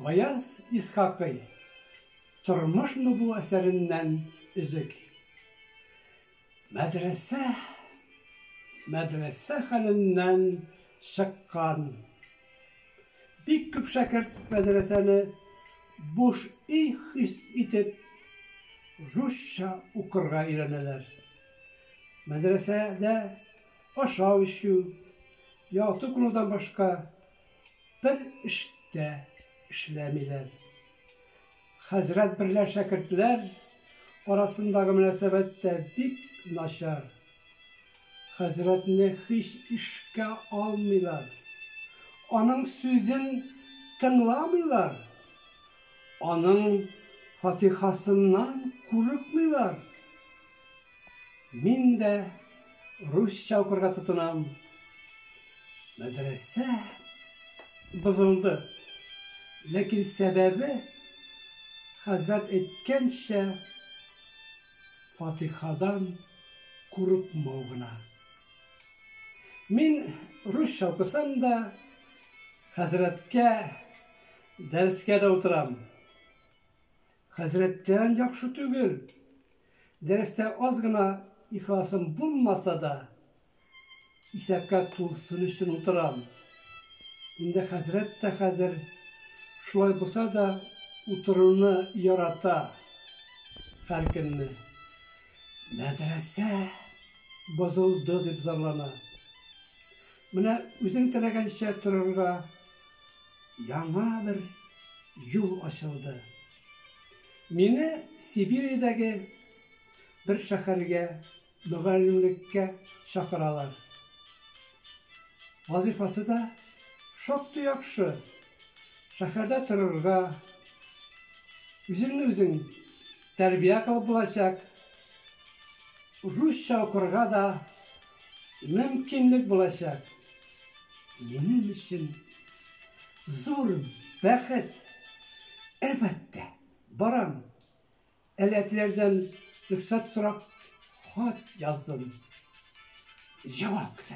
Gayaz İshak'ı Turmuş mu bu eserinden üzük? Medrese halinden şıkkan. Bir küp şakert medreseni boş his itip Rusça okurga öğrenirler. Medresede aşağı şu yahut konudan başka bir işte işlemiler. Hazret birler şakirtler arasındaki münasebet de bik naşar. Hazretini hiç işe almıyorlar. Onun sözün tınlamıyorlar. Onun fatihasından korkmuyorlar. Min de Rusça okurga tutunam. Medrese bozuldu. Lakin sebebi Hazret etkençe Fatiha'dan korkmağına. Min Rusça okusam da Hazret'ke derske de oturam. Hazret'ten yakşı tügül. Derste azgına ihlasım bulmasa da isepka tulsun için oturam. Indi Hazret de hazır şulay bulsa da oturunu yarata herkini. Medrese bozuldu dip zarlana. Mine üzün telegençe tururga yana bir yol açıldı. Meni Sibiriyadagi bir şehirge mügallimlikke çakıralar. Vazifası da şoktu yakşı. Şehirde tururga üzün terbiye kılıp bulacak. Rusça okurga da mümkünlük bulacak. Benim için zor bəxet elbette baram. Eletlerden rüksat sorak hat yazdım. Cevapta